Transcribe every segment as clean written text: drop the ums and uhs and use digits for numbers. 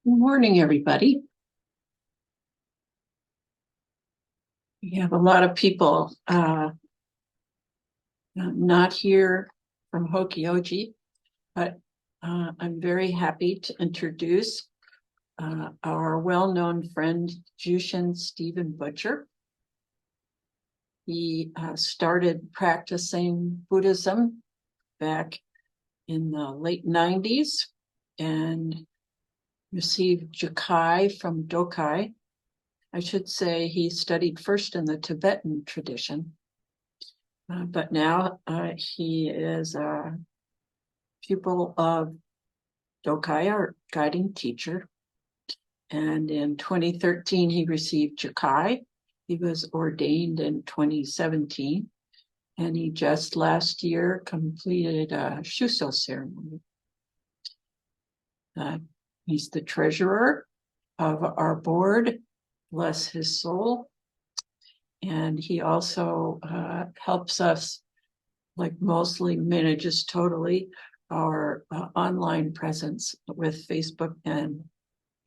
Good morning, everybody. We have a lot of people not here from Hokyoji, but I'm very happy to introduce our well-known friend, Jushin Stephyn Butcher. He started practicing Buddhism back in the late 90s and received jukai from Dokai. I should say he studied first in the Tibetan tradition, but now he is a pupil of Dokai, our guiding teacher. And in 2013, he received jukai. He was ordained in 2017, and he just last year completed a shuso ceremony. He's the treasurer of our board, bless his soul. And he also helps us, like mostly manages totally our online presence with Facebook and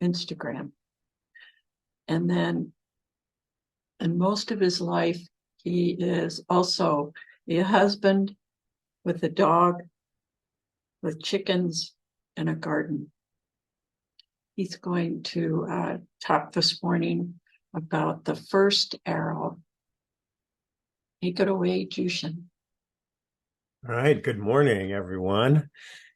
Instagram. And then in most of his life, he is also a husband with a dog, with chickens, and a garden. He's going to talk this morning about the first arrow. Take it away, Jushin. All right, good morning, everyone.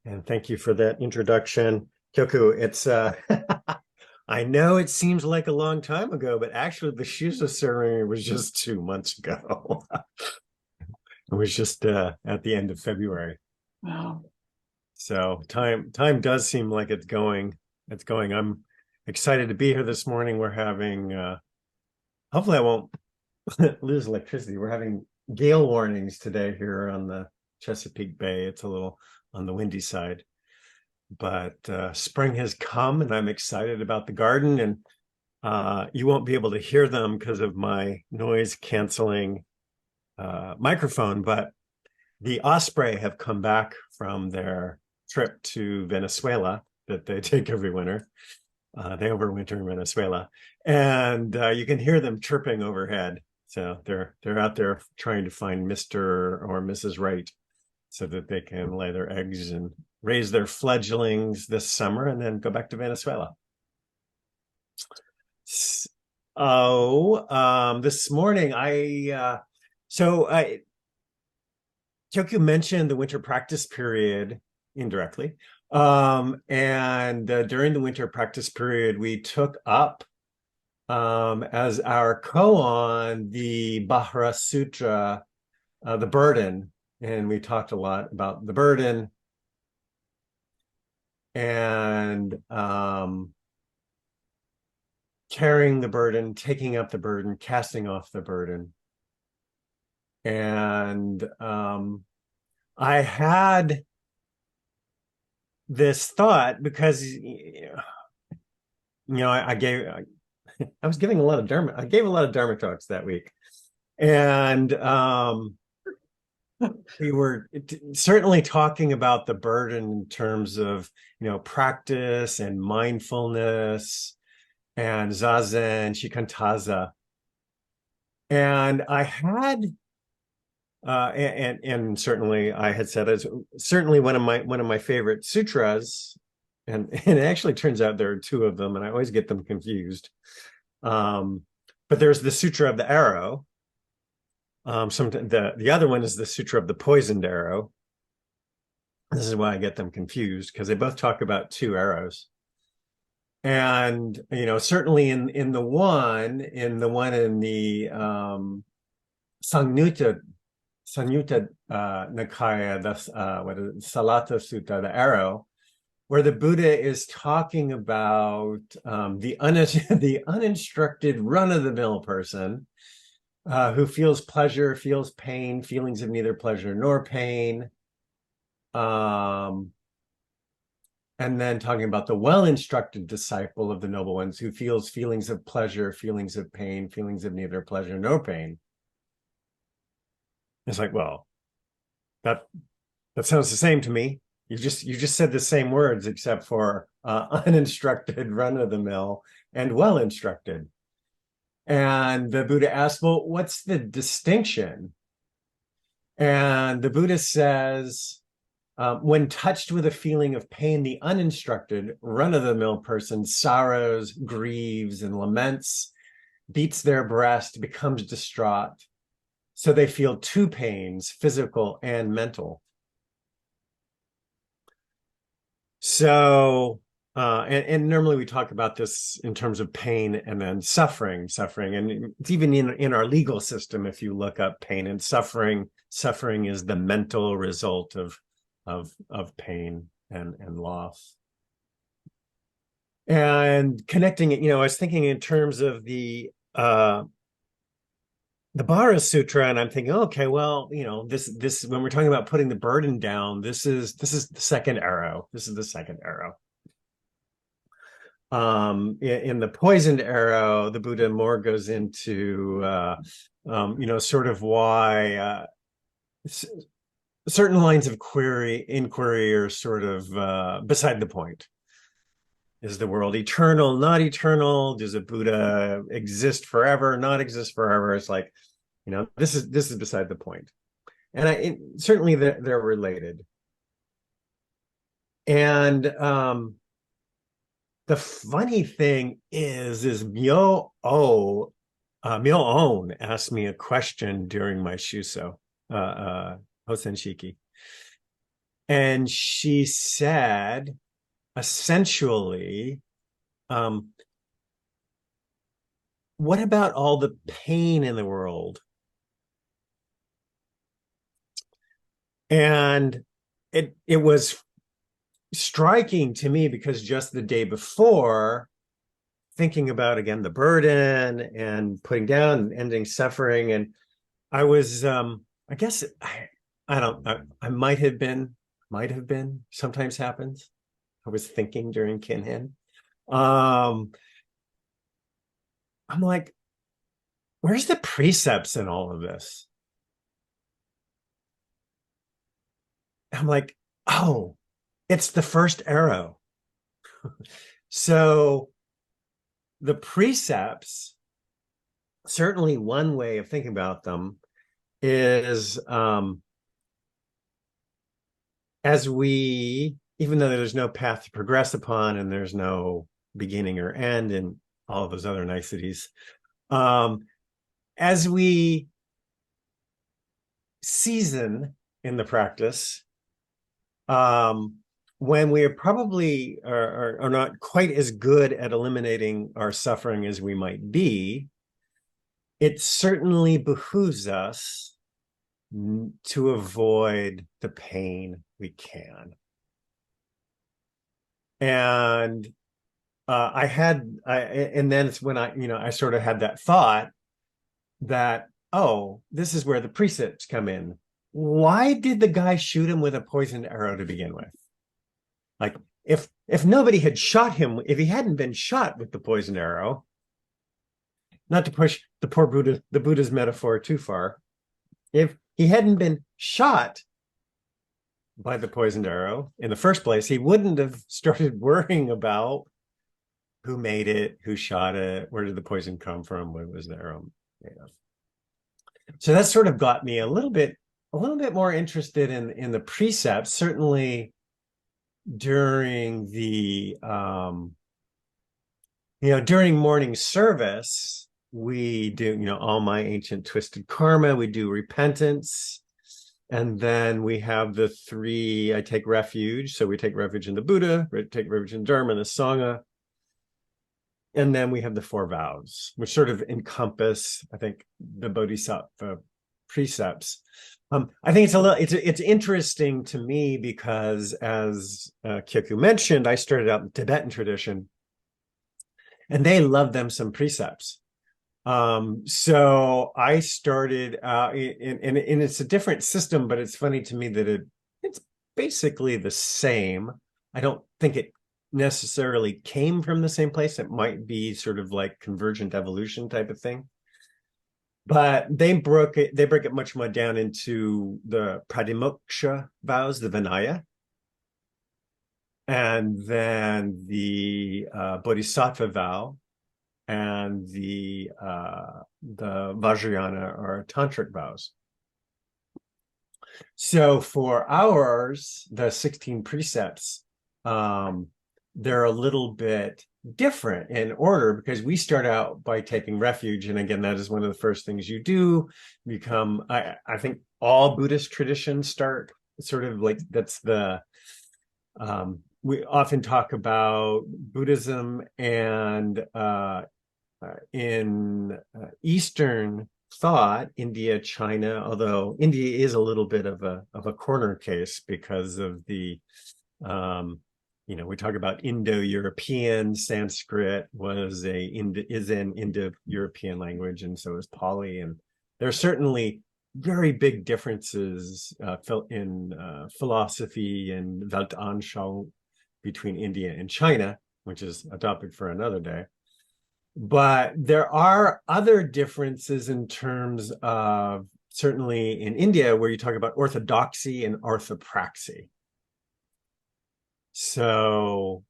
And thank you for that introduction. Kyoku, it's I know it seems like a long time ago, but actually the Shuso ceremony was just 2 months ago. It was just at the end of February. Wow. So time does seem like it's going. I'm excited to be here this morning. We're having hopefully I won't lose electricity. We're having gale warnings today here on the Chesapeake Bay. It's a little on the windy side, but spring has come and I'm excited about the garden. And you won't be able to hear them because of my noise canceling microphone, but the osprey have come back from their trip to Venezuela that they take every winter. They overwinter in Venezuela, and you can hear them chirping overhead. So they're out there trying to find Mr. or Mrs. Right so that they can lay their eggs and raise their fledglings this summer and then go back to Venezuela. This morning Kyoku mentioned the winter practice period indirectly. And during the winter practice period, we took up as our koan the Bahra Sutra, the burden, and we talked a lot about the burden and carrying the burden, taking up the burden, casting off the burden. And I had this thought because I was giving a lot of Dharma. I gave a lot of Dharma talks that week, and we were certainly talking about the burden in terms of practice and mindfulness and zazen, shikantaza, and I had. And certainly I had said it's certainly one of my favorite sutras, and it actually turns out there are two of them, and I always get them confused. But there's the Sutra of the Arrow. The other one is the Sutra of the Poisoned Arrow. This is why I get them confused, because they both talk about two arrows. And certainly in the one in the Sanyutta Nikaya, Salata Sutta, the arrow, where the Buddha is talking about the uninstructed run-of-the-mill person who feels pleasure, feels pain, feelings of neither pleasure nor pain. And then talking about the well-instructed disciple of the noble ones who feels feelings of pleasure, feelings of pain, feelings of neither pleasure nor pain. It's like, well, that sounds the same to me. You just said the same words except for uninstructed, run-of-the-mill, and well-instructed. And the Buddha asked, well, what's the distinction? And the Buddha says, when touched with a feeling of pain, the uninstructed, run-of-the-mill person sorrows, grieves, and laments, beats their breast, becomes distraught. So they feel two pains, physical and mental. So, and normally we talk about this in terms of pain and then suffering, and it's even in our legal system. If you look up pain and suffering is the mental result of pain and loss. And connecting it, I was thinking in terms of the Bara Sutra, and I'm thinking, okay, well, this when we're talking about putting the burden down, this is the second arrow. This is the second arrow. In the poisoned arrow, the Buddha more goes into sort of why certain lines of inquiry are sort of beside the point. Is the world eternal, not eternal? Does a Buddha exist forever, not exist forever? It's like, this is beside the point. And certainly they're related. And the funny thing is Myo-on asked me a question during my Shuso, Hosen Shiki. And she said, essentially, what about all the pain in the world? And it was striking to me because just the day before, thinking about again the burden and putting down and ending suffering, and I was I guess I might have been, sometimes happens. I was thinking during Kinhin. I'm like, where's the precepts in all of this? I'm like, oh, it's the first arrow. So the precepts, certainly one way of thinking about them is as we, even though there's no path to progress upon and there's no beginning or end and all of those other niceties, as we season in the practice, when we are probably are not quite as good at eliminating our suffering as we might be, it certainly behooves us to avoid the pain we can. And and then it's when I sort of had that thought that, oh, this is where the precepts come in. Why did the guy shoot him with a poisoned arrow to begin with? Like, if nobody had shot him, if he hadn't been shot with the poisoned arrow, not to push the Buddha's metaphor too far, if he hadn't been shot by the poisoned arrow in the first place, he wouldn't have started worrying about who made it, who shot it, where did the poison come from, what was the arrow made of. So that sort of got me a little bit more interested in the precepts. Certainly during the during morning service, we do all my ancient twisted karma, we do repentance, and then we have the three, I take refuge. So we take refuge in the Buddha, we take refuge in Dharma and the Sangha. And then we have the four vows, which sort of encompass, I think, the Bodhisattva precepts. I think it's interesting to me because, as Kyoku mentioned, I started out in the Tibetan tradition, and they love them some precepts. So I started out, and it's a different system, but it's funny to me that it's basically the same. I don't think it necessarily came from the same place. It might be sort of like convergent evolution type of thing. But they break it much more down into the pratimoksha vows, the Vinaya. and then the Bodhisattva vow, and the Vajrayana or tantric vows. So for ours, the 16 precepts, they're a little bit different in order because we start out by taking refuge. And again, that is one of the first things you do. I think all Buddhist traditions start sort of like that's the, we often talk about Buddhism and in Eastern thought, India, China, although India is a little bit of a corner case because of the we talk about Indo-European. Sanskrit is an Indo-European language, and so is Pali. And there are certainly very big differences in philosophy and Weltanschauung between India and China, which is a topic for another day. But there are other differences in terms of, certainly in India, where you talk about orthodoxy and orthopraxy. So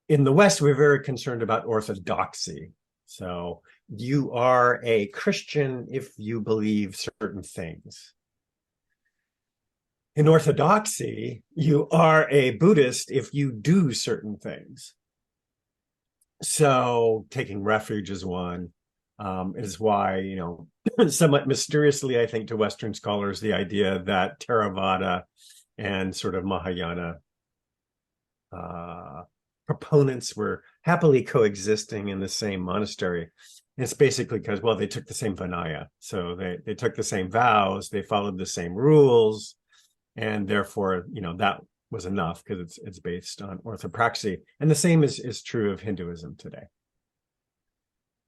in the West, we're very concerned about orthodoxy. So you are a Christian if you believe certain things. In orthodoxy, you are a Buddhist if you do certain things. So taking refuge is one, is why, somewhat mysteriously, I think to Western scholars, the idea that Theravada and sort of Mahayana proponents were happily coexisting in the same monastery. It's basically because, well, they took the same Vinaya. So they took the same vows, they followed the same rules, and therefore, that was enough because it's based on orthopraxy. And the same is true of Hinduism today.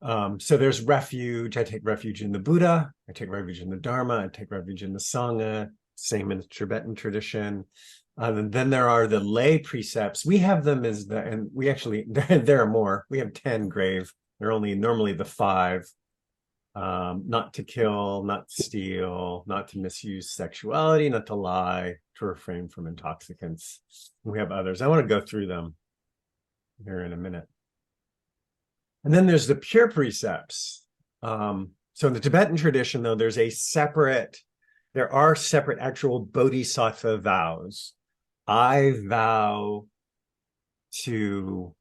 So there's refuge. I take refuge in the Buddha. I take refuge in the Dharma. I take refuge in the Sangha. Same in the Tibetan tradition. And then there are the lay precepts. We have them and we actually, there are more. We have 10 grave. They're only normally the 5. Not to kill, not to steal, not to misuse sexuality, not to lie, to refrain from intoxicants. We have others. I want to go through them here in a minute. And then there's the pure precepts. So in the Tibetan tradition, though, there are separate actual bodhisattva vows. I vow to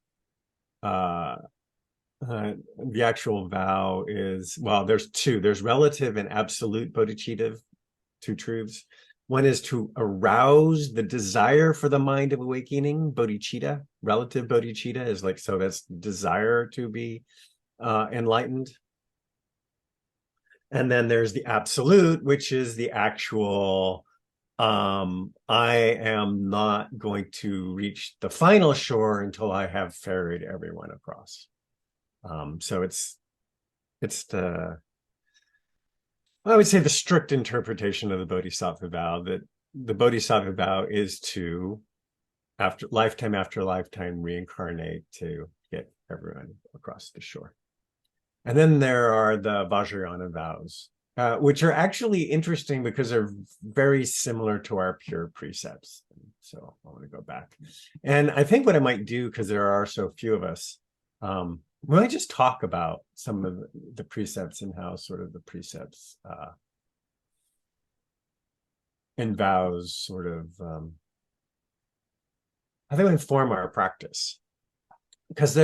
the actual vow is, well, there's 2. There's relative and absolute bodhicitta, 2 truths. One is to arouse the desire for the mind of awakening, bodhicitta. Relative bodhicitta is like, so that's desire to be enlightened. And then there's the absolute, which is the actual, I am not going to reach the final shore until I have ferried everyone across. So it's I would say the strict interpretation of the Bodhisattva vow, that the Bodhisattva vow is to, after lifetime, reincarnate to get everyone across the shore. And then there are the Vajrayana vows, which are actually interesting because they're very similar to our pure precepts. So I want to go back. And I think what I might do, because there are so few of us, we might just talk about some of the precepts and how sort of the precepts and vows sort of how they inform our practice. Because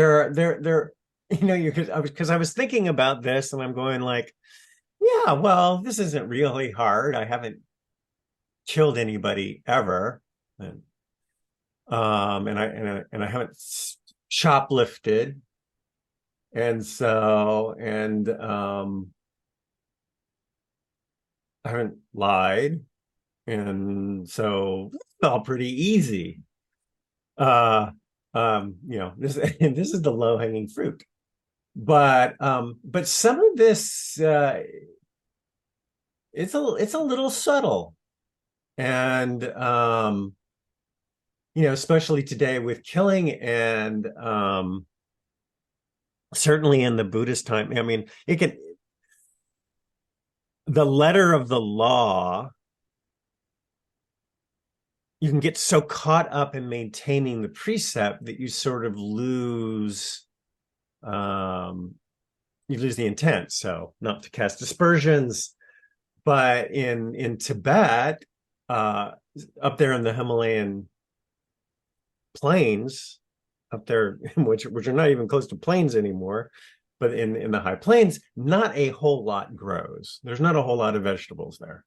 because I was thinking about this and I'm going like, yeah, well, this isn't really hard. I haven't killed anybody ever, and I haven't shoplifted. And so, I haven't lied. And so it's all pretty easy. This is the low-hanging fruit. But some of this it's a little subtle. And especially today with killing and certainly in the Buddhist time, I mean, the letter of the law you can get so caught up in maintaining the precept that you sort of lose the intent. So not to cast aspersions, but in Tibet, up there in the Himalayan plains, up there, which are not even close to plains anymore, but in the high plains, not a whole lot grows. There's not a whole lot of vegetables there.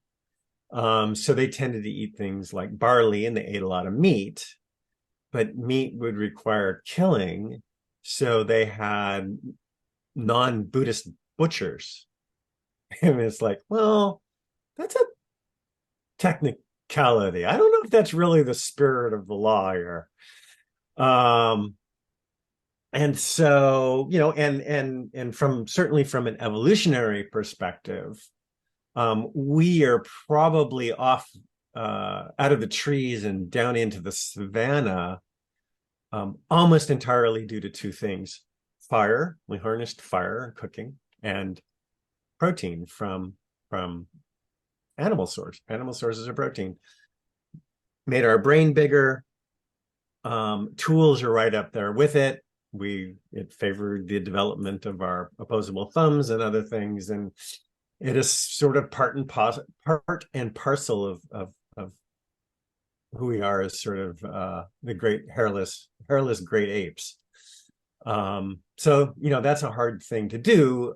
So they tended to eat things like barley, and they ate a lot of meat, but meat would require killing. So they had non-Buddhist butchers. And it's like, well, that's a technicality. I don't know if that's really the spirit of the law here. And so, and from certainly from an evolutionary perspective, we are probably off out of the trees and down into the savannah almost entirely due to two things. Fire, we harnessed fire cooking, and protein from animal sources of protein. Made our brain bigger. Tools are right up there with it. It favored the development of our opposable thumbs and other things, and it is sort of part and parcel of who we are as sort of the great hairless great apes. So that's a hard thing to do,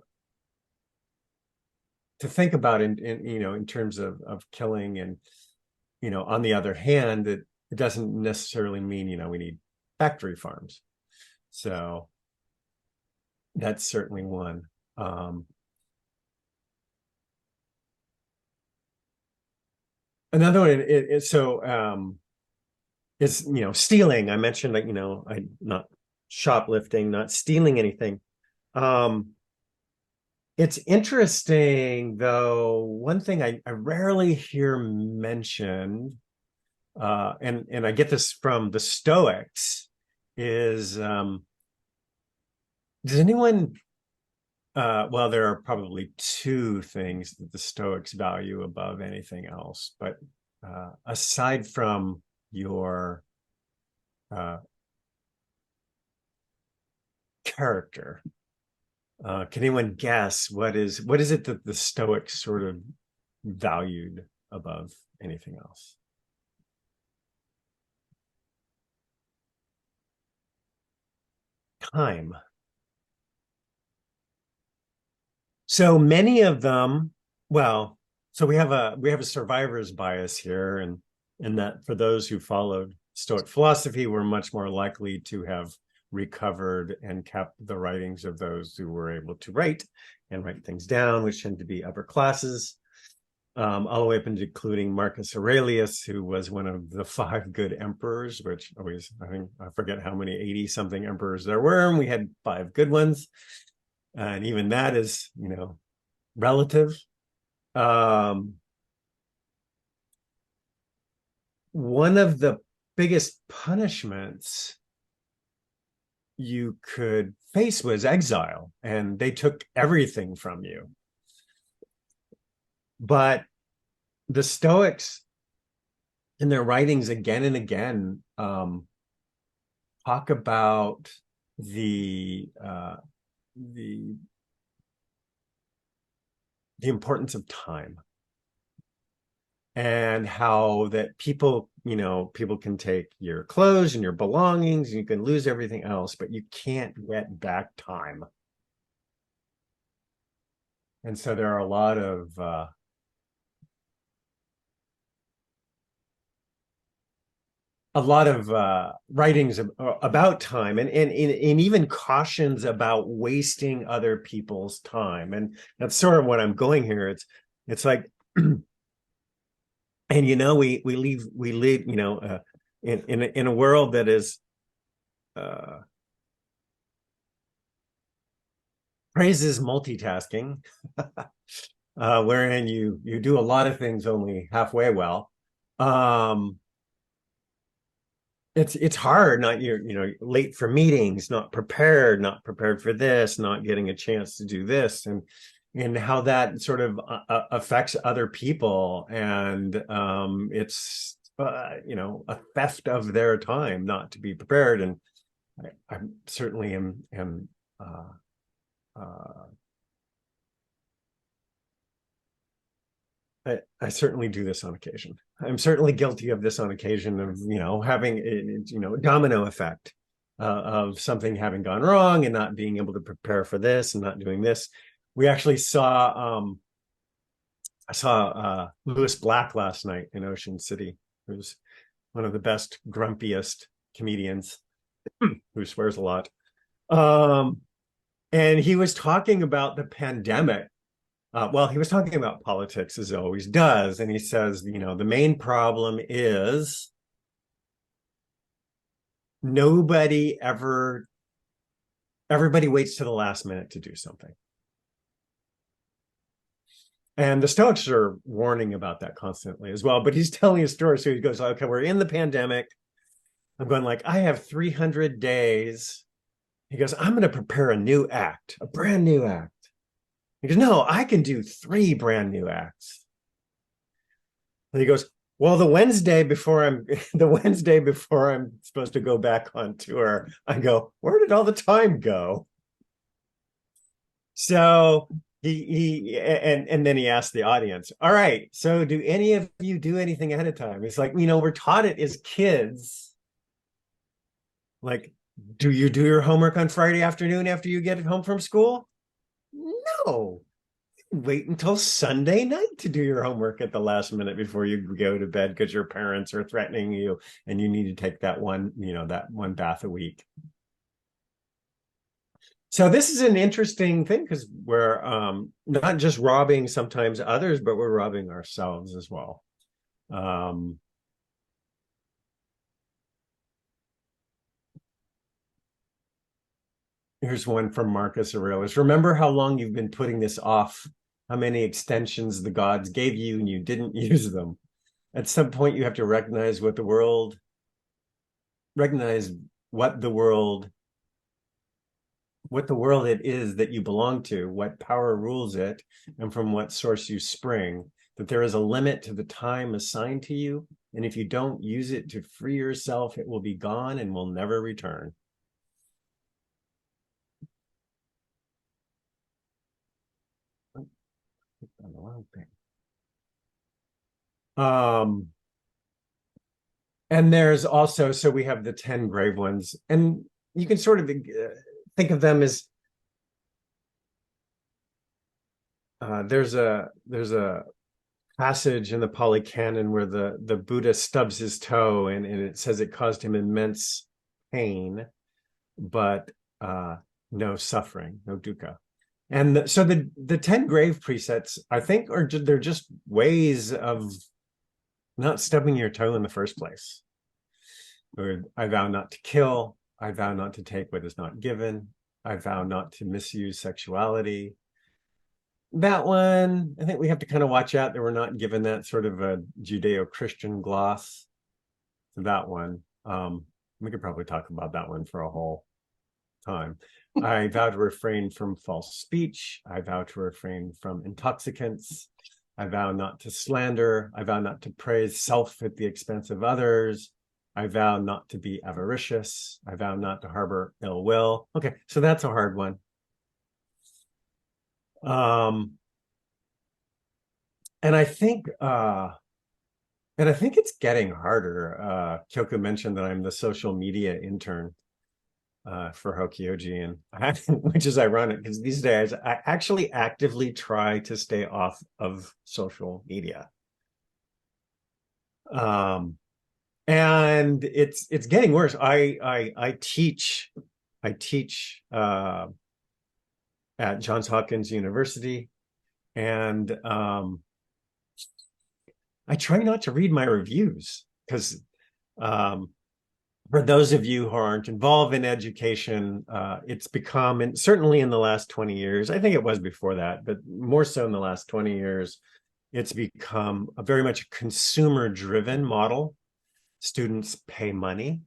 to think about in terms of killing. And on the other hand, it doesn't necessarily mean we need factory farms. So that's certainly one. Another one is stealing. I mentioned that I not shoplifting, not stealing anything. It's interesting though. One thing I rarely hear mentioned, and I get this from the Stoics, is does anyone? Well, there are probably two things that the Stoics value above anything else, but aside from your character, can anyone guess what is it that the Stoics sort of valued above anything else? Time. So many of them, so we have a survivor's bias here, and that for those who followed Stoic philosophy, we're much more likely to have recovered and kept the writings of those who were able to write things down, which tend to be upper classes, all the way up into including Marcus Aurelius, who was one of the 5 good emperors, which always, I forget how many 80 something emperors there were, and we had 5 good ones. And even that is, relative. One of the biggest punishments you could face was exile, and they took everything from you. But the Stoics, in their writings again and again, talk about the importance of time, and how that people can take your clothes and your belongings, and you can lose everything else, but you can't get back time. And so there are a lot of writings about time, and even cautions about wasting other people's time. And that's sort of what I'm going here. It's like, and we live in a world that is praises multitasking, wherein you do a lot of things only halfway well. It's hard, not late for meetings, not prepared for this, not getting a chance to do this, and how that sort of affects other people. And it's a theft of their time not to be prepared. And I certainly am I certainly do this on occasion. I'm certainly guilty of this on occasion of, having a domino effect of something having gone wrong and not being able to prepare for this and not doing this. We actually I saw Lewis Black last night in Ocean City, who's one of the best, grumpiest comedians who swears a lot. And he was talking about the pandemic. Well, he was talking about politics as he always does. And he says, the main problem is everybody waits to the last minute to do something. And the Stoics are warning about that constantly as well. But he's telling a story. So he goes, okay, we're in the pandemic. I'm going I have 300 days. He goes, I'm going to prepare a brand new act. He goes, no, I can do 3 brand new acts. And he goes, well, the Wednesday before I'm supposed to go back on tour, I go, where did all the time go? So and then he asked the audience, all right, so do any of you do anything ahead of time? It's like, we're taught it as kids. Like, do you do your homework on Friday afternoon after you get home from school? No. Wait until Sunday night to do your homework at the last minute before you go to bed because your parents are threatening you and you need to take that one bath a week. So this is an interesting thing because we're not just robbing sometimes others, but we're robbing ourselves as well. Here's one from Marcus Aurelius. Remember how long you've been putting this off, how many extensions the gods gave you and you didn't use them. At some point, you have to recognize what the world it is that you belong to, what power rules it, and from what source you spring, that there is a limit to the time assigned to you. And if you don't use it to free yourself, it will be gone and will never return. On the wrong thing. And there's also, so we have the 10 grave ones, and you can sort of think of them as there's a passage in the Pali Canon where the Buddha stubs his toe and it says it caused him immense pain, but no suffering, no dukkha. And so the 10 grave precepts, I think, they're just ways of not stubbing your toe in the first place. Or I vow not to kill. I vow not to take what is not given. I vow not to misuse sexuality. That one, I think we have to kind of watch out that we're not given that sort of a Judeo-Christian gloss to that one. We could probably talk about that one for a whole time. I vow to refrain from false speech. I vow to refrain from intoxicants. I vow not to slander. I vow not to praise self at the expense of others. I vow not to be avaricious. I vow not to harbor ill will. Okay, so that's a hard one. And I think it's getting harder. Kyoko mentioned that I'm the social media intern for Hokyoji, and which is ironic because these days I actually actively try to stay off of social media. And it's getting worse. I teach at Johns Hopkins University, and I try not to read my reviews because for those of you who aren't involved in education, it's become, and certainly in the last 20 years, I think it was before that, but more so in the last 20 years, it's become a very much consumer-driven model. Students pay money.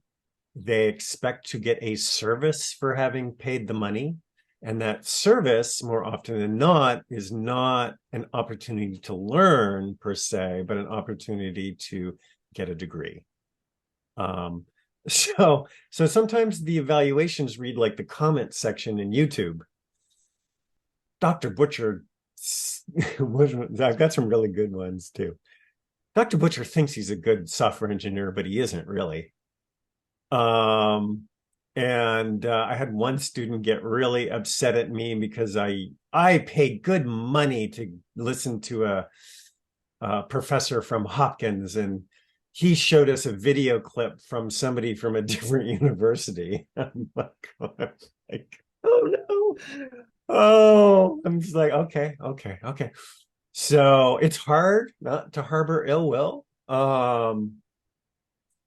They expect to get a service for having paid the money. And that service, more often than not, is not an opportunity to learn per se, but an opportunity to get a degree. So sometimes the evaluations read like the comment section in YouTube. Dr. Butcher, I've got some really good ones too. Dr. Butcher thinks he's a good software engineer, but he isn't really. And I had one student get really upset at me because I paid good money to listen to a professor from Hopkins, and he showed us a video clip from somebody from a different university. I'm like, oh no. Oh, I'm just like, okay. So it's hard not to harbor ill will.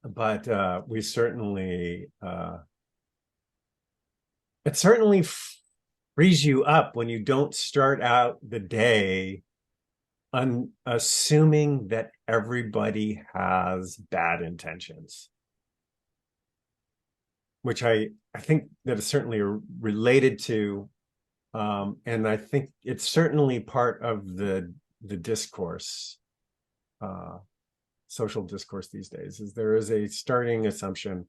But we certainly it certainly frees you up when you don't start out the day assuming that everybody has bad intentions, which I think that is certainly related to, and I think it's certainly part of the discourse, social discourse these days, is there is a starting assumption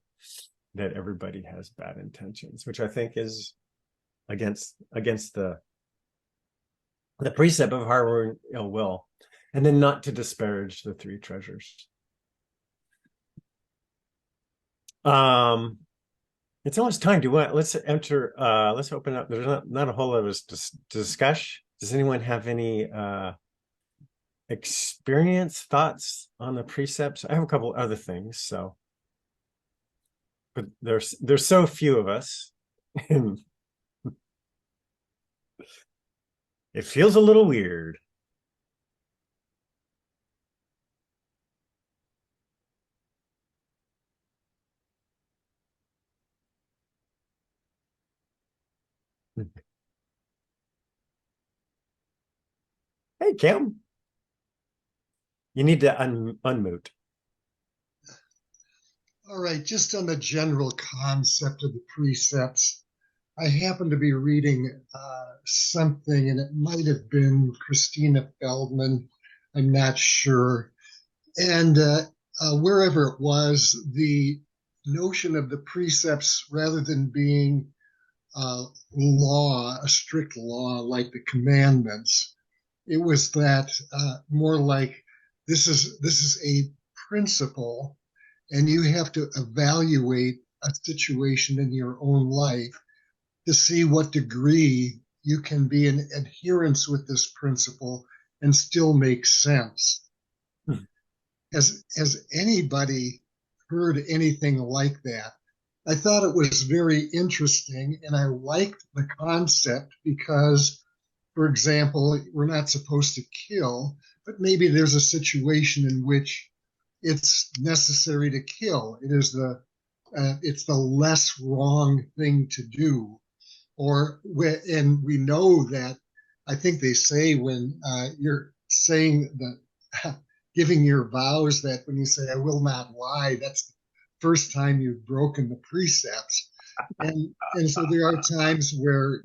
that everybody has bad intentions, which I think is against the precept of harboring ill will. And then not to disparage the three treasures. It's almost time to let's open up. There's not a whole lot of us to discuss. Does anyone have any experience, thoughts on the precepts? I have a couple other things, but there's so few of us. It feels a little weird. Hey, Kim, you need to unmute. All right, just on the general concept of the precepts, I happen to be reading something, and it might have been Christina Feldman, I'm not sure. And wherever it was, the notion of the precepts, rather than being a strict law like the commandments, it was that more like this is a principle, and you have to evaluate a situation in your own life to see what degree you can be in adherence with this principle and still make sense. Hmm. Has anybody heard anything like that? I thought it was very interesting, and I liked the concept because, for example, we're not supposed to kill, but maybe there's a situation in which it's necessary to kill. It's the less wrong thing to do. And we know that, I think they say when you're saying that, giving your vows, that when you say, I will not lie, that's the first time you've broken the precepts. And so there are times where,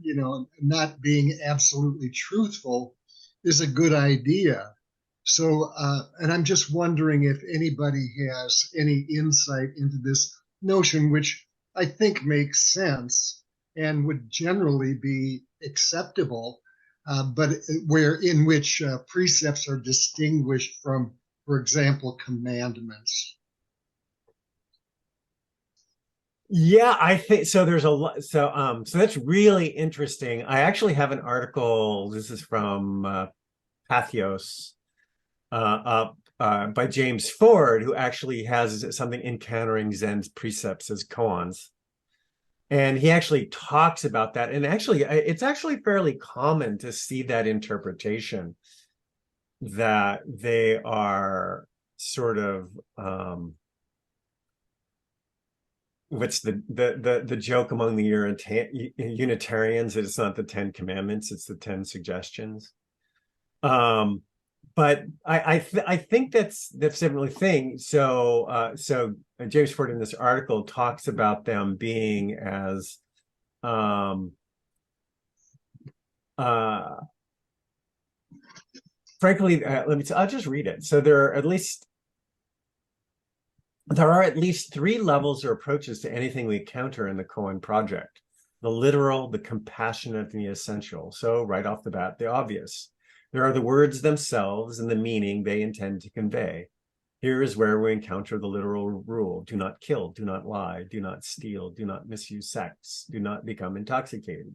not being absolutely truthful is a good idea. So, and I'm just wondering if anybody has any insight into this notion, which I think makes sense and would generally be acceptable, but in which precepts are distinguished from, for example, commandments. Yeah, I think so. There's a lot. So that's really interesting. I actually have an article. This is from Pathos, by James Ford, who actually has something Encountering Zen's Precepts as koans. And he actually talks about that. And actually, it's actually fairly common to see that interpretation, that they are sort of what's the joke among the Unitarians, that it's not the 10 Commandments, it's the 10 suggestions. But I think that's definitely a thing. So James Ford in this article talks about them being as frankly, I'll just read it. So there are at least There are at least 3 levels or approaches to anything we encounter in the koan project: the literal, the compassionate, and the essential. So right off the bat, the obvious. There are the words themselves and the meaning they intend to convey. Here is where we encounter the literal rule: do not kill, do not lie, do not steal, do not misuse sex, do not become intoxicated.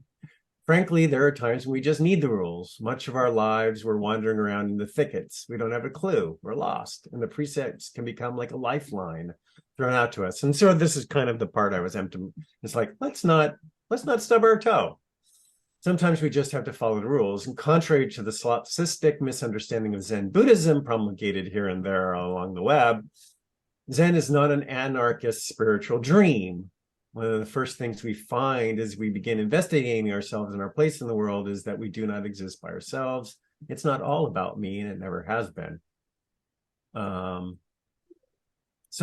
Frankly, there are times when we just need the rules. Much of our lives, we're wandering around in the thickets. We don't have a clue. We're lost. And the precepts can become like a lifeline thrown out to us. And so this is kind of the part I was empty. It's like, let's not stub our toe. Sometimes we just have to follow the rules. And contrary to the solipsistic misunderstanding of Zen Buddhism promulgated here and there along the web, Zen is not an anarchist spiritual dream. One of the first things we find as we begin investigating ourselves and our place in the world is that we do not exist by ourselves. It's not all about me, and it never has been. So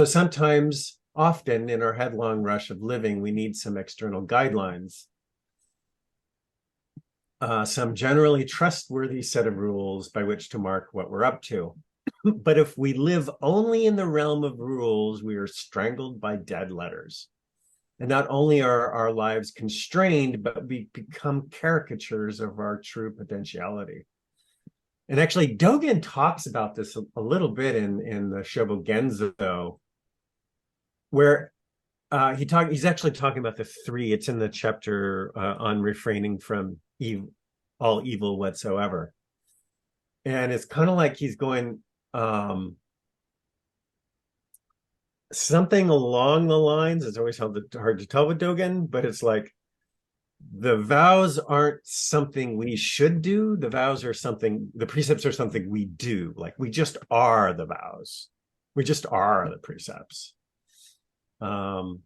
sometimes, often in our headlong rush of living, we need some external guidelines. Some generally trustworthy set of rules by which to mark what we're up to. But if we live only in the realm of rules, we are strangled by dead letters. And not only are our lives constrained, but we become caricatures of our true potentiality. And actually, Dogen talks about this a little bit in the Shobogenzo, where he's actually talking about the 3. It's in the chapter on refraining from all evil whatsoever. And it's kind of like he's going something along the lines. It's always hard to tell with Dogen, but it's like the vows aren't something we should do. The precepts are something we do. Like we just are the vows. We just are the precepts. And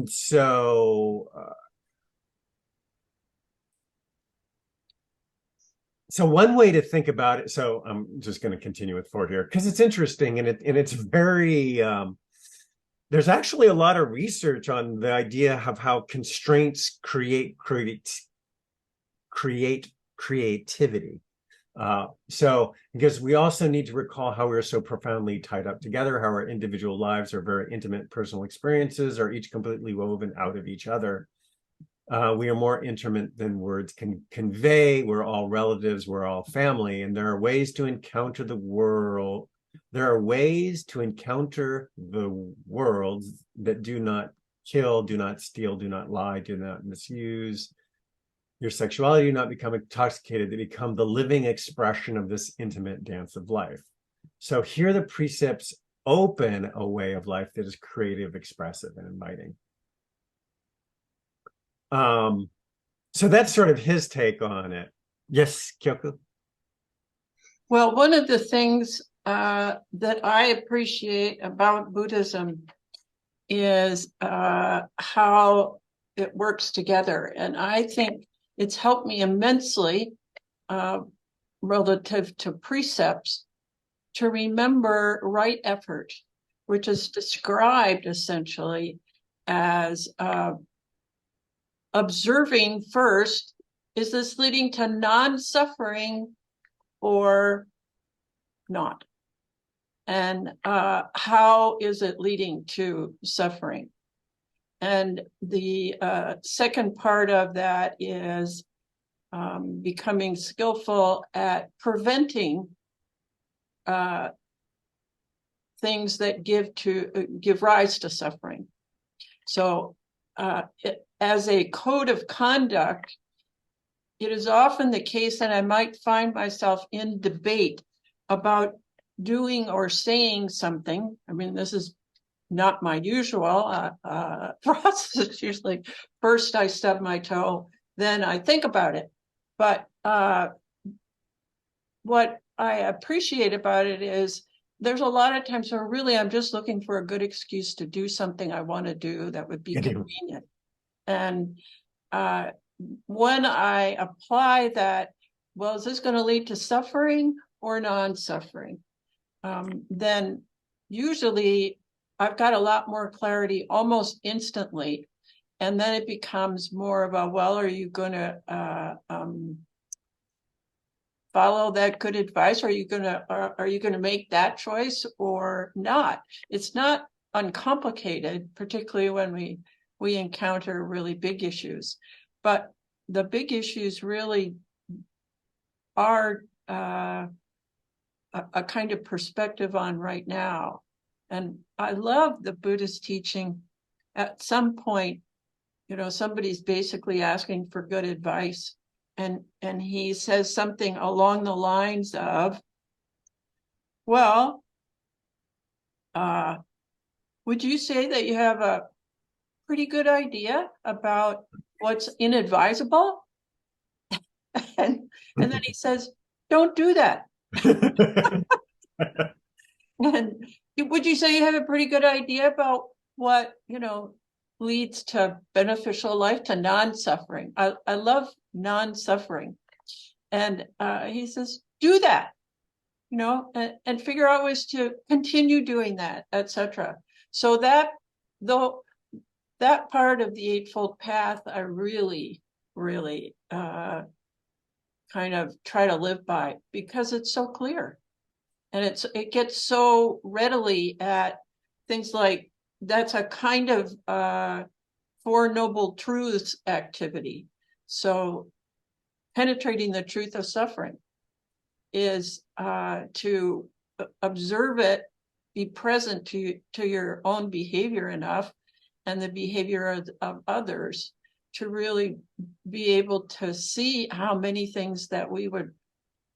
so one way to think about it, so I'm just going to continue with Ford here because it's interesting and it's very there's actually a lot of research on the idea of how constraints create creativity. So because we also need to recall how we're so profoundly tied up together, how our individual lives are very intimate personal experiences are each completely woven out of each other. We are more intimate than words can convey. We're all relatives. We're all family. And there are ways to encounter the world. There are ways to encounter the world that do not kill, do not steal, do not lie, do not misuse your sexuality, do not become intoxicated. They become the living expression of this intimate dance of life. So here the precepts open a way of life that is creative, expressive, and inviting. So that's sort of his take on it. Yes, Kyoko? Well, one of the things that I appreciate about Buddhism is how it works together. And I think it's helped me immensely relative to precepts to remember right effort, which is described essentially as observing first, is this leading to non-suffering or not? And how is it leading to suffering? And the second part of that is becoming skillful at preventing things that give rise to suffering. So as a code of conduct, it is often the case that I might find myself in debate about doing or saying something. I mean, this is not my usual process. Usually first I stub my toe, then I think about it. But what I appreciate about it is there's a lot of times where really I'm just looking for a good excuse to do something I want to do that would be convenient. And when I apply that, well, is this going to lead to suffering or non-suffering? Then usually I've got a lot more clarity almost instantly. And then it becomes more of a, well, are you going to follow that good advice? Are you gonna make that choice or not? It's not uncomplicated, particularly when we encounter really big issues. But the big issues really are a kind of perspective on right now. And I love the Buddhist teaching. At some point, somebody's basically asking for good advice. And he says something along the lines of, well, would you say that you have a pretty good idea about what's inadvisable? And then he says, don't do that. And would you say you have a pretty good idea about what, leads to beneficial life, to non-suffering? I love non-suffering. And he says, do that, and figure out ways to continue doing that, etc. So that part of the Eightfold Path, I really, really kind of try to live by, because it's so clear. And it gets so readily at things like, that's a kind of Four Noble Truths activity. So penetrating the truth of suffering is to observe it, be present to your own behavior enough and the behavior of others to really be able to see how many things that we would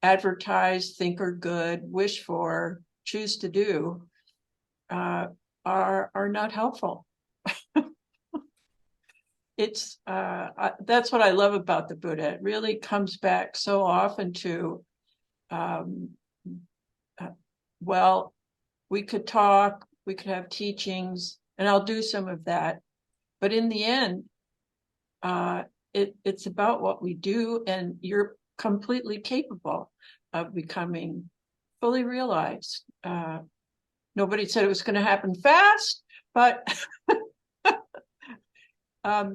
advertise, think are good, wish for, choose to do are not helpful. It's that's what I love about the Buddha. It really comes back so often to, well, we could talk, we could have teachings, and I'll do some of that. But in the end, it's about what we do, and you're completely capable of becoming fully realized. Nobody said it was going to happen fast, but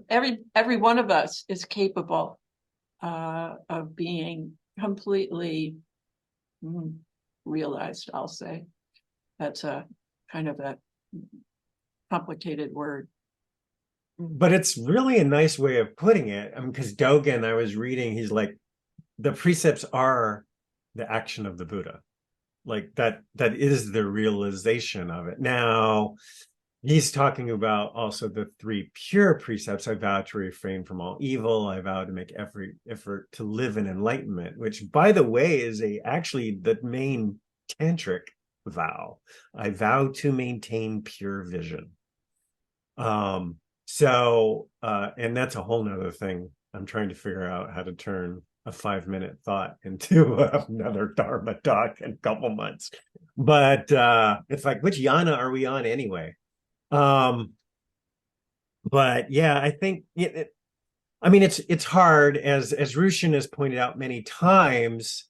every one of us is capable of being completely realized, I'll say. That's a kind of a complicated word. But it's really a nice way of putting it. I mean, because Dogen, I was reading, he's like, the precepts are the action of the Buddha. Like that is the realization of it. Now, he's talking about also the 3 pure precepts. I vow to refrain from all evil. I vow to make every effort to live in enlightenment, which, by the way, is actually the main tantric vow. I vow to maintain pure vision. And that's a whole nother thing. I'm trying to figure out how to turn a 5-minute thought into another Dharma talk in a couple months. But it's like, which yana are we on anyway? But yeah, I think it's hard, as Rushin has pointed out many times,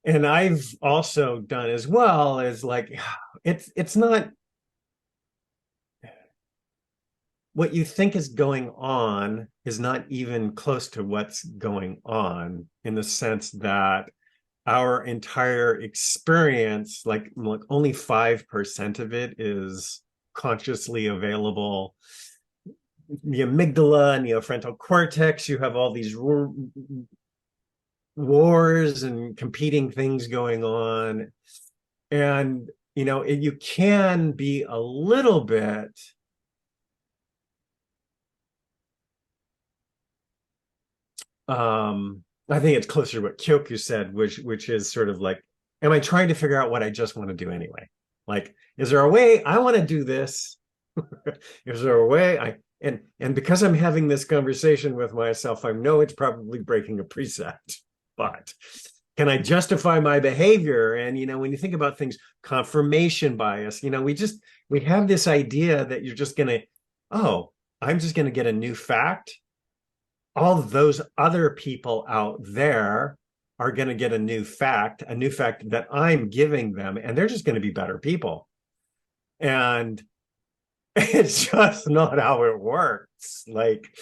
and I've also done as well, is like, it's not what you think is going on is not even close to what's going on, in the sense that our entire experience, like only 5% of it is consciously available. The amygdala and neofrontal cortex, you have all these wars and competing things going on. And, you can be a little bit I think it's closer to what Kyoku said, which is sort of like, am I trying to figure out what I just want to do anyway? Like, is there a way I want to do this? Is there a way and because I'm having this conversation with myself, I know it's probably breaking a precept, but can I justify my behavior? And, when you think about things, confirmation bias, we have this idea that you're just going to, I'm just going to get a new fact. All of those other people out there are going to get a new fact that I'm giving them, and they're just going to be better people. And it's just not how it works. Like,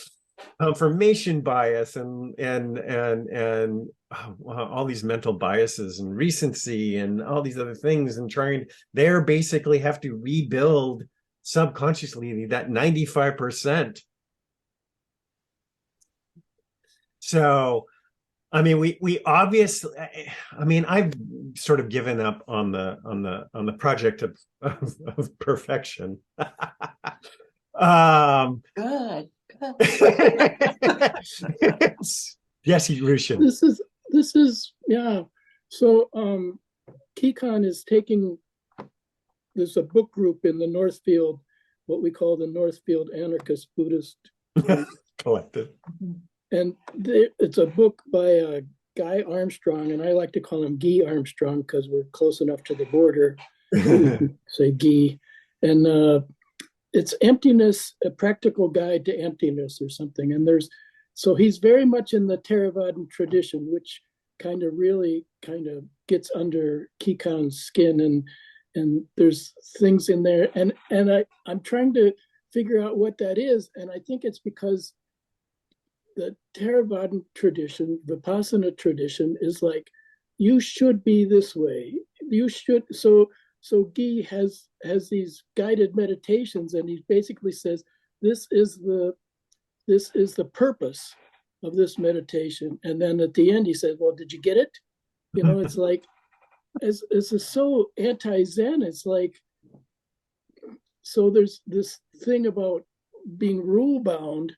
confirmation bias and all these mental biases and recency and all these other things, and they're basically have to rebuild subconsciously that 95%. So I mean, we obviously, I mean, I've sort of given up on the project of perfection. Good. Yes, Rushin. This is yeah. So Kikon is taking, there's a book group in the Northfield, what we call the Northfield Anarchist Buddhist Collective. And it's a book by Guy Armstrong, and I like to call him Guy Armstrong because we're close enough to the border. Say Guy. And it's Emptiness, a Practical Guide to Emptiness or something. And so he's very much in the Theravadan tradition, which really gets under Kikon's skin. And there's things in there. And I'm trying to figure out what that is. And I think it's because the Theravadan tradition, Vipassana tradition, is like, you should be this way. You should. So Guy has these guided meditations, and he basically says, this is the purpose of this meditation. And then at the end, he says, well, did you get it? You know, it's like, it's so anti-Zen. It's like, so there's this thing about being rule bound,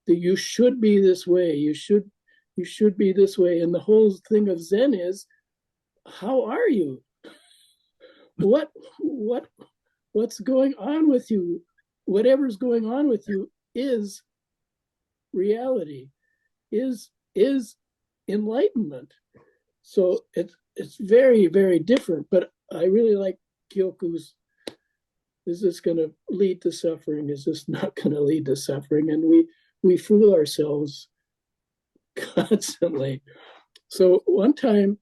that you should be this way, you should be this way. And the whole thing of Zen is, how are you? What's going on with you? Whatever's going on with you is reality, is enlightenment. So it's very, very different. But I really like Kyoku's, is this going to lead to suffering? Is this not going to lead to suffering? And we fool ourselves constantly. So one time,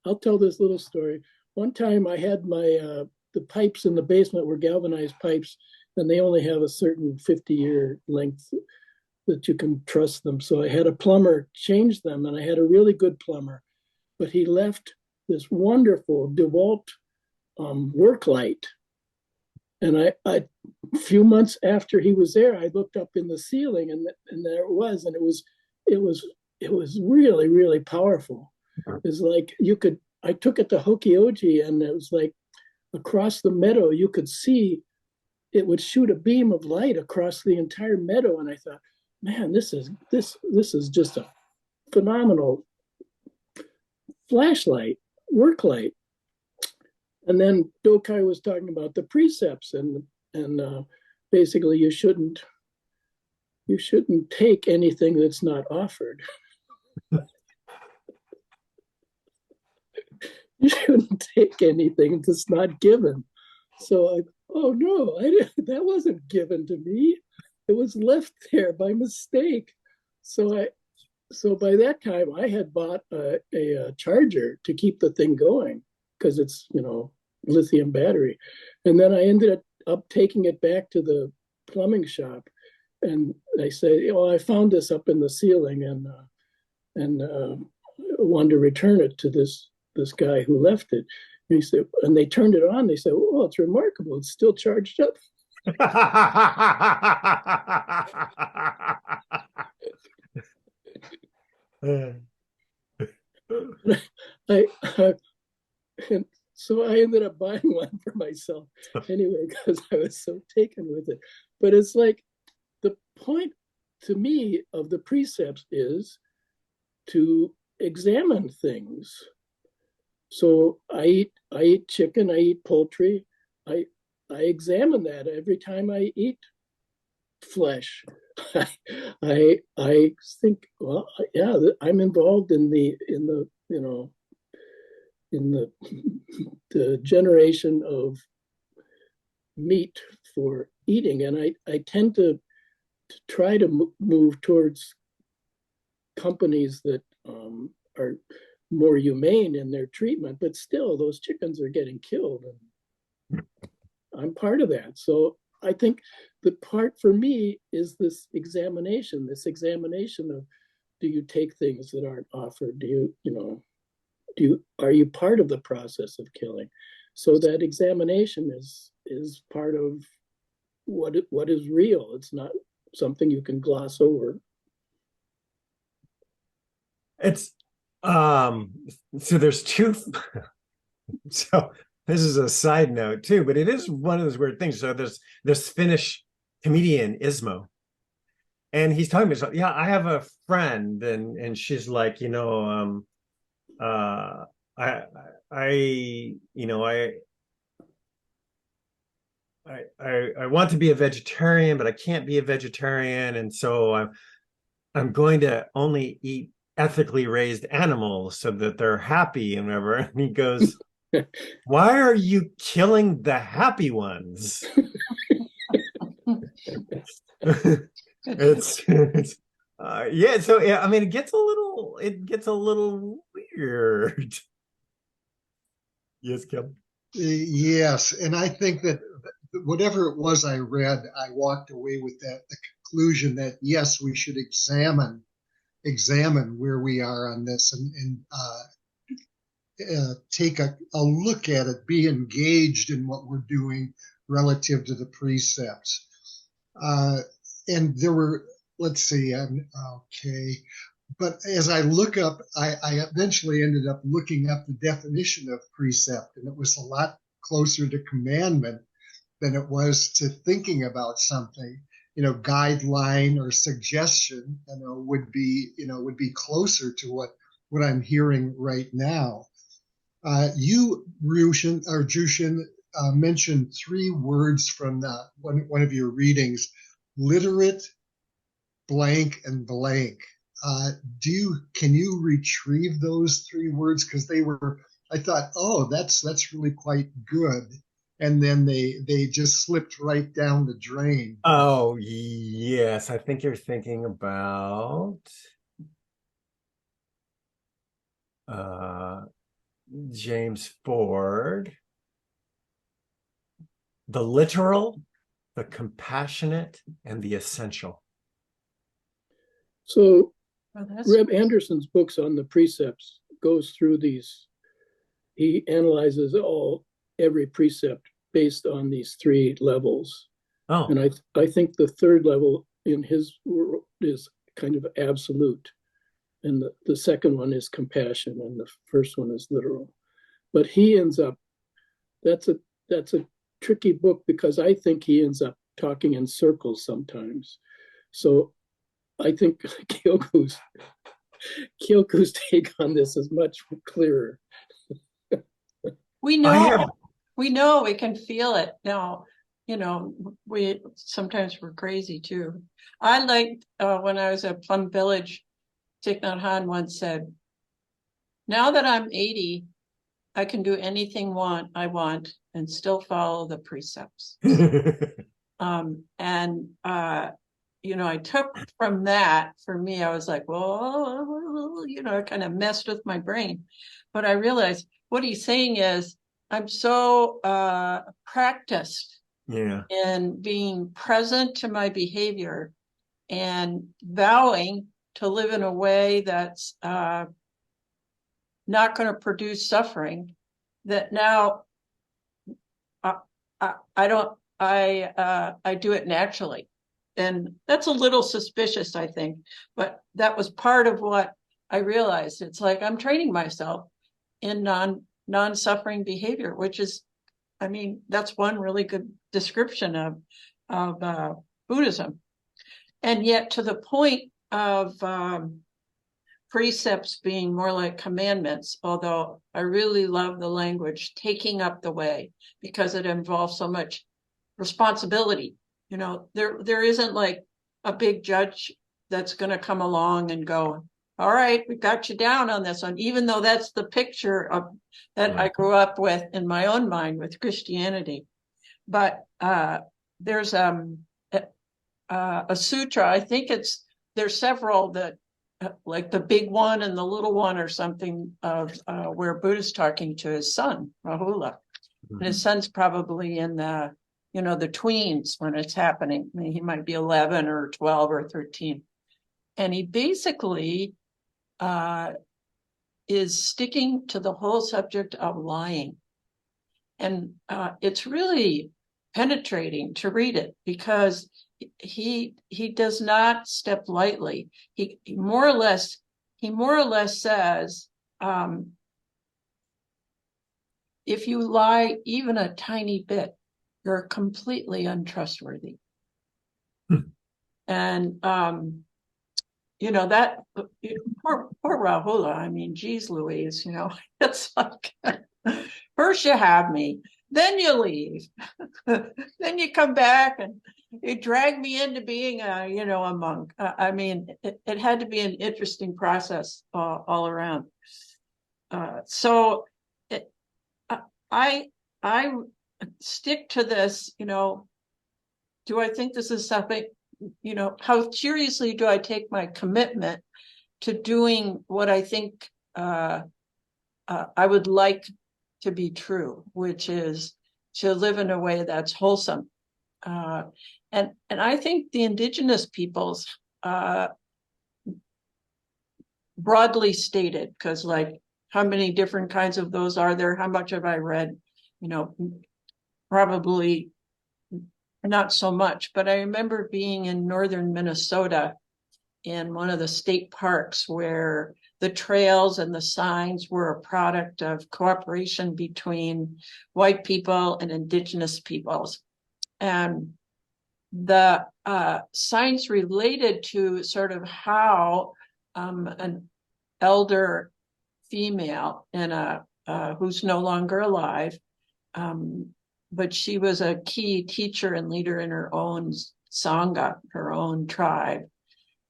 I'll tell this little story. One time I had the pipes in the basement were galvanized pipes, and they only have a certain 50-year length that you can trust them. So I had a plumber change them, and I had a really good plumber, but he left this wonderful DeWalt work light. And I a few months after he was there, I looked up in the ceiling, and there it was, and it was really, really powerful. It's like I took it to Hokyoji, and it was like across the meadow, you could see it would shoot a beam of light across the entire meadow. And I thought, man, this is just a phenomenal flashlight, work light. And then Dokai was talking about the precepts, and basically you shouldn't take anything that's not offered. You shouldn't take anything that's not given. So oh no, that wasn't given to me. It was left there by mistake. So by that time I had bought a charger to keep the thing going, because it's, lithium battery. And then I ended up taking it back to the plumbing shop, and they say, oh, I found this up in the ceiling, and wanted to return it to this guy who left it. And he said, and they turned it on. They said, oh, it's remarkable. It's still charged up. And so I ended up buying one for myself anyway, because I was so taken with it. But it's like, the point to me of the precepts is to examine things. So I eat chicken, I eat poultry. I examine that every time I eat flesh. I think, well, yeah, I'm involved in the generation of meat for eating, and I tend to try to move towards companies that are more humane in their treatment, but still those chickens are getting killed, and I'm part of that. So I think the part for me is this examination of, do you take things that aren't offered? Are you part of the process of killing? So that examination is part of what is real. It's not something you can gloss over. It's so there's two. So this is a side note too, but it is one of those weird things. So there's this Finnish comedian Ismo, and he's talking about, yeah, I have a friend, and she's like, I you know I want to be a vegetarian, but I can't be a vegetarian, and so I'm going to only eat ethically raised animals so that they're happy and whatever. And he goes, why are you killing the happy ones? it's yeah, so yeah, I mean, it gets a little weird. Yes, Kim. Yes, and I think that whatever it was I read, I walked away with the conclusion that yes, we should examine where we are on this, and take a look at it, be engaged in what we're doing relative to the precepts. And there were, let's see, okay. But as I look up, I eventually ended up looking up the definition of precept, and it was a lot closer to commandment than it was to thinking about something. Guideline or suggestion, would be closer to what I'm hearing right now. You, Jushin, mentioned three words from one of your readings: literate, blank, and blank. Can you retrieve those three words? Because I thought, oh, that's really quite good. And then they just slipped right down the drain. Oh, yes. I think you're thinking about James Ford. The literal, the compassionate, and the essential. So Reb Anderson's books on the precepts goes through these. He analyzes every precept based on these three levels. Oh. And I think the third level in his world is kind of absolute. And the second one is compassion, and the first one is literal. But he ends up, that's a tricky book, because I think he ends up talking in circles sometimes. So I think Kyoku's take on this is much clearer. We know, we can feel it now. We sometimes we're crazy too. I liked when I was at Plum Village, Thich Nhat Hanh once said, now that I'm 80, I can do anything I want and still follow the precepts. I took from that, for me, I was like, well, it kind of messed with my brain. But I realized what he's saying is, I'm so practiced in being present to my behavior and vowing to live in a way that's not going to produce suffering, that now I do it naturally. And that's a little suspicious, I think, but that was part of what I realized. It's like I'm training myself in non-suffering behavior, which is, that's one really good description of Buddhism. And yet, to the point of precepts being more like commandments, although I really love the language taking up the way, because it involves so much responsibility. There isn't like a big judge that's going to come along and go, all right, we got you down on this one, even though that's the picture that I grew up with in my own mind with Christianity. But there's a sutra, I think there's several that, like the big one and the little one or something, of where Buddha's talking to his son, Rahula. Mm-hmm. And his son's probably in the the tweens when it's happening. I mean, he might be 11 or 12 or 13. And he basically is sticking to the whole subject of lying. And it's really penetrating to read it, because he does not step lightly. He more or less says, if you lie even a tiny bit, you're completely untrustworthy. And that poor Rahula. I mean, geez, Louise, it's like, first you have me, then you leave, then you come back and you drag me into being a monk. I mean, it had to be an interesting process all around. I stick to this. Do I think this is something? How seriously do I take my commitment to doing what I think I would like to be true, which is to live in a way that's wholesome. And I think the indigenous peoples, broadly stated, because like, how many different kinds of those are there? How much have I read? Probably not so much, but I remember being in northern Minnesota in one of the state parks where the trails and the signs were a product of cooperation between white people and indigenous peoples. And the signs related to sort of how an elder female who's no longer alive, but she was a key teacher and leader in her own sangha, her own tribe.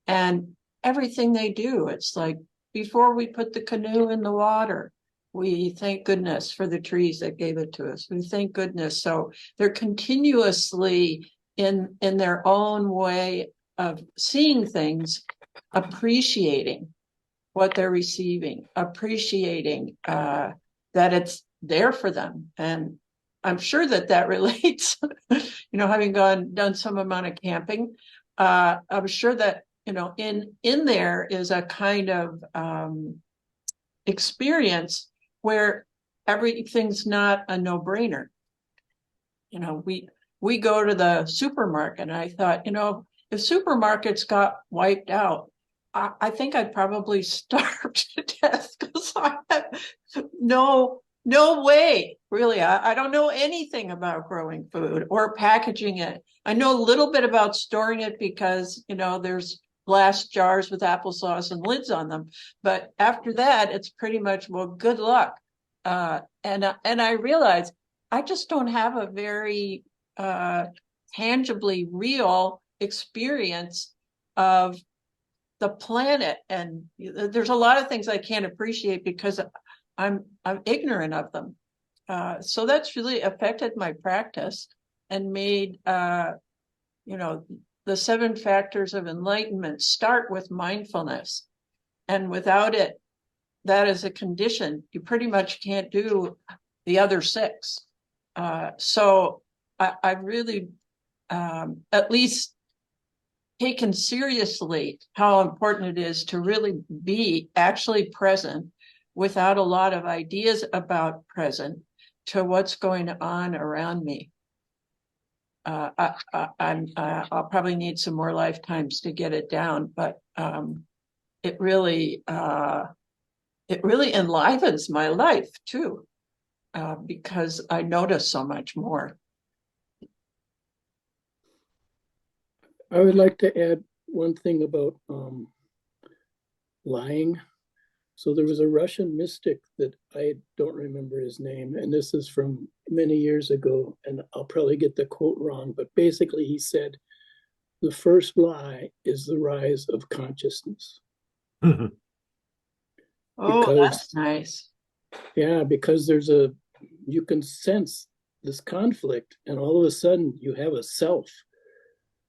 And everything they do, it's like, before we put the canoe in the water, we thank goodness for the trees that gave it to us. We thank goodness. So they're continuously in their own way of seeing things, appreciating what they're receiving, appreciating that it's there for them. And I'm sure that relates, having done some amount of camping, I'm sure that, in there is a kind of experience where everything's not a no-brainer. We go to the supermarket, and I thought, if supermarkets got wiped out, I think I'd probably starve to death, because I have no way, really. I don't know anything about growing food or packaging it. I know a little bit about storing it because, there's glass jars with applesauce and lids on them. But after that, it's pretty much, well, good luck. And I realized I just don't have a very tangibly real experience of the planet. And there's a lot of things I can't appreciate because I'm ignorant of them. So that's really affected my practice and made, the 7 factors of enlightenment start with mindfulness. And without it, that is a condition. You pretty much can't do the other 6. So I really, at least, taken seriously how important it is to really be actually present without a lot of ideas about present to what's going on around me. I'll probably need some more lifetimes to get it down, but it really enlivens my life too, because I notice so much more. I would like to add one thing about lying. So there was a Russian mystic that I don't remember his name, and this is from many years ago, and I'll probably get the quote wrong, but basically he said, the first lie is the rise of consciousness. Oh, that's nice. Yeah, because you can sense this conflict, and all of a sudden you have a self,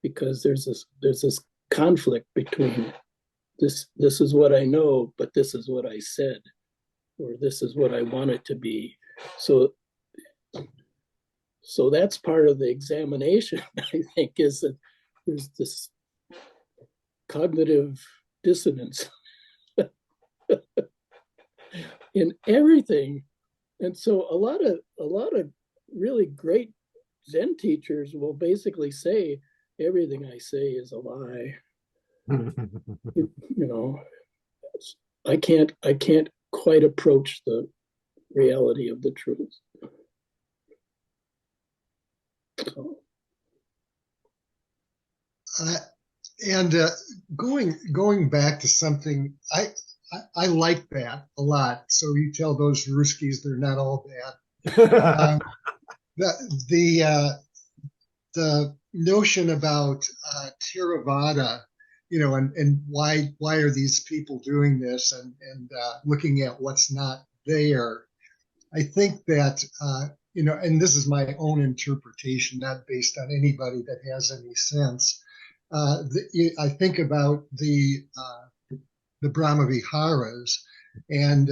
because there's this conflict between this is what I know, but this is what I said, or this is what I want it to be. So So that's part of the examination, I think, is that there's this cognitive dissonance in everything. And so a lot of really great Zen teachers will basically say everything I say is a lie. You know, I can't quite approach the reality of the truth. So. And going back to something, I like that a lot. So you tell those Ruskies they're not all bad. The notion about Theravada, and why are these people doing this, and looking at what's not there. I think that and this is my own interpretation, not based on anybody that has any sense. I think about the Brahma Viharas, and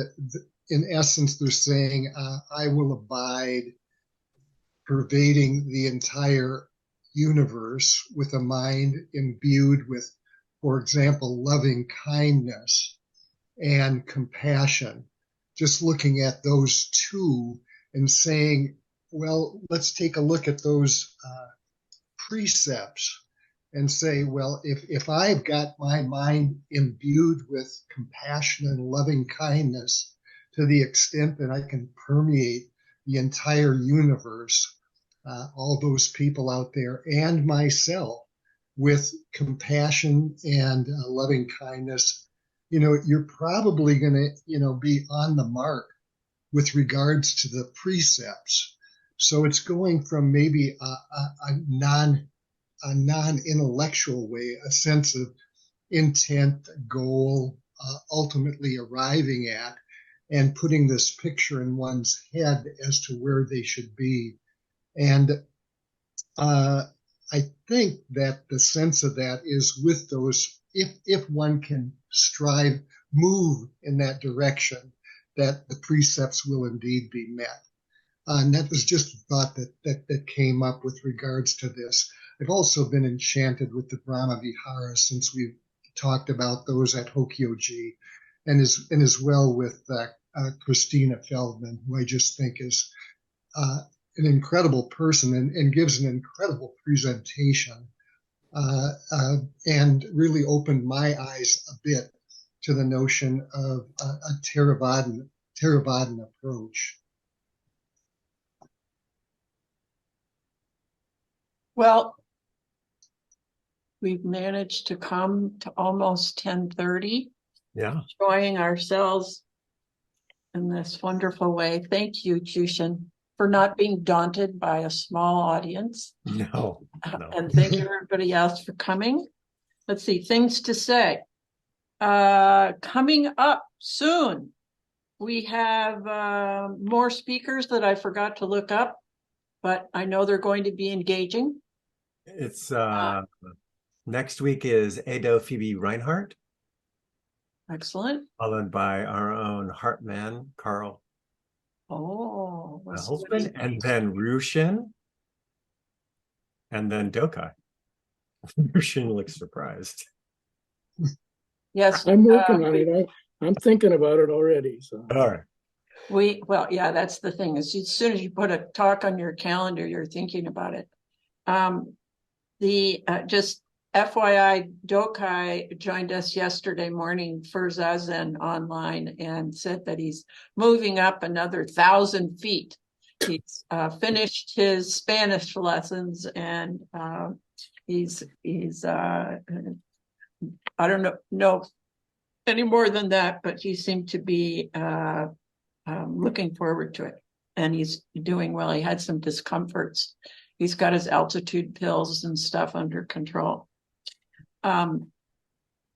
in essence, they're saying, I will abide, pervading the entire universe with a mind imbued with, for example, loving kindness and compassion. Just looking at those two and saying, well, let's take a look at those precepts and say, well, if I've got my mind imbued with compassion and loving kindness to the extent that I can permeate the entire universe, all those people out there and myself with compassion and loving kindness, you're probably going to, be on the mark with regards to the precepts. So it's going from maybe a non-intellectual way, a sense of intent, goal, ultimately arriving at, and putting this picture in one's head as to where they should be. And I think that the sense of that is with those, if one can move in that direction, that the precepts will indeed be met. And that was just a thought that came up with regards to this. I've also been enchanted with the Brahma Viharas since we've talked about those at Hokyoji, and as well with Christina Feldman, who I just think is an incredible person and gives an incredible presentation, and really opened my eyes a bit to the notion of a Theravadan approach. Well, we've managed to come to almost 10:30. Yeah. Enjoying ourselves in this wonderful way. Thank you, Jushin, for not being daunted by a small audience. No. And thank you everybody else for coming. Let's see, things to say. Coming up soon, we have more speakers that I forgot to look up, but I know they're going to be engaging. It's next week is Edo Phoebe Reinhardt. Excellent. Followed by our own Heartman, Carl. Oh, Husband, and then Rushin, and then Dokai. Rushin looks surprised. Yes. I'm working on it. I'm thinking about it already. So. All right. Well, yeah, that's the thing. As soon as you put a talk on your calendar, you're thinking about it. Just FYI, Dokai joined us yesterday morning for Zazen online and said that he's moving up another 1,000 feet. He's finished his Spanish lessons, and he's I don't know any more than that, but he seemed to be looking forward to it, and he's doing well. He had some discomforts. He's got his altitude pills and stuff under control.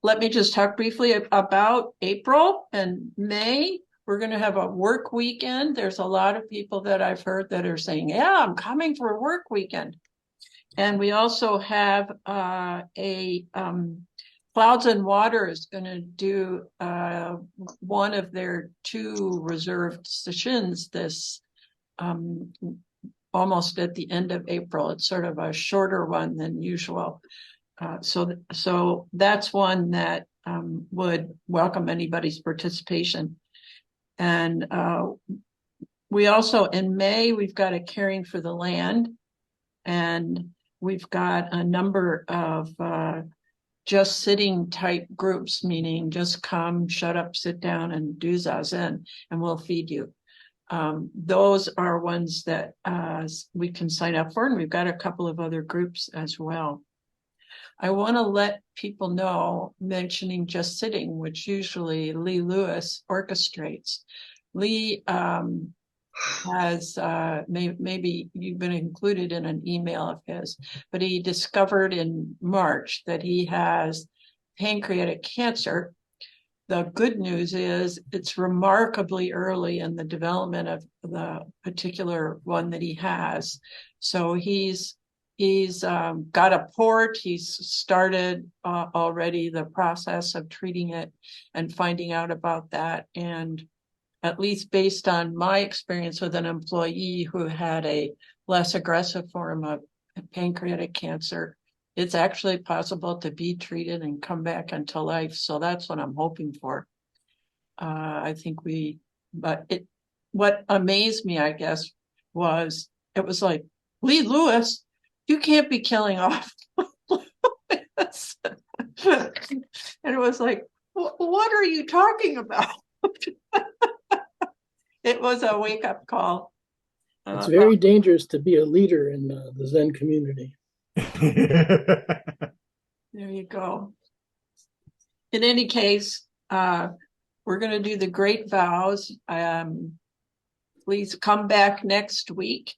Let me just talk briefly about April and May. We're going to have a work weekend. There's a lot of people that I've heard that are saying, yeah, I'm coming for a work weekend. And we also have Clouds and Water is going to do one of their 2 reserved sessions this almost at the end of April. It's sort of a shorter one than usual. So that's one that would welcome anybody's participation. And we also, in May, we've got a Caring for the Land, and we've got a number of just sitting type groups, meaning just come, shut up, sit down, and do zazen, and we'll feed you. Those are ones that we can sign up for, and we've got a couple of other groups as well. I want to let people know, mentioning just sitting, which usually Lee Lewis orchestrates. Lee has maybe you've been included in an email of his, but he discovered in March that he has pancreatic cancer. The good news is it's remarkably early in the development of the particular one that he has. So he's got a port. He's started already the process of treating it and finding out about that. And at least based on my experience with an employee who had a less aggressive form of pancreatic cancer, it's actually possible to be treated and come back into life. So that's what I'm hoping for. I think what amazed me, I guess, was it was like, Lee Lewis, you can't be killing off Lewis. And it was like, what are you talking about? It was a wake-up call. It's very dangerous to be a leader in the Zen community. There you go. In any case, we're going to do the great vows. Please come back next week.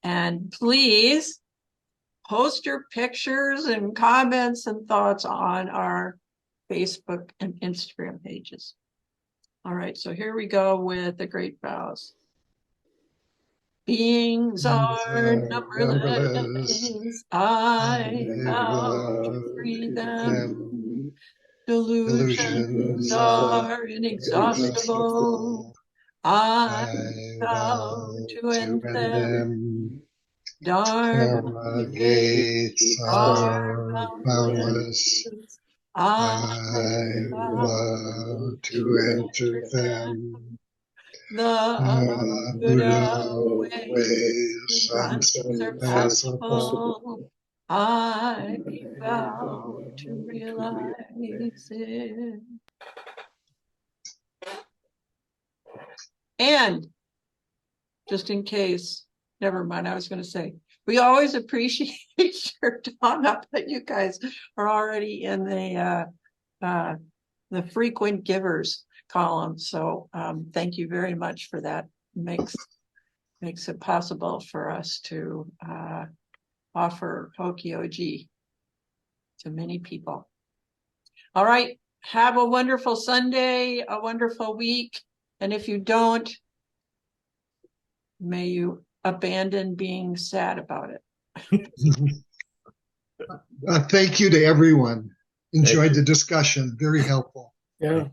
And please post your pictures and comments and thoughts on our Facebook and Instagram pages. All right, so here we go with the great vows. Beings are numberless. I vow to free them. Delusions are inexhaustible. I vow to end them. Dharma gates are boundless. I vow to enter them. The Buddha way is unsurpassable. I vow to realize it. And just in case, never mind, I was going to say, we always appreciate your Donna, but you guys are already in the frequent givers column. So thank you very much for that. Makes it possible for us to offer Hokyoji to many people. All right. Have a wonderful Sunday, a wonderful week. And if you don't, may you abandon being sad about it. Thank you to everyone. Enjoyed the discussion. Very helpful. Yeah.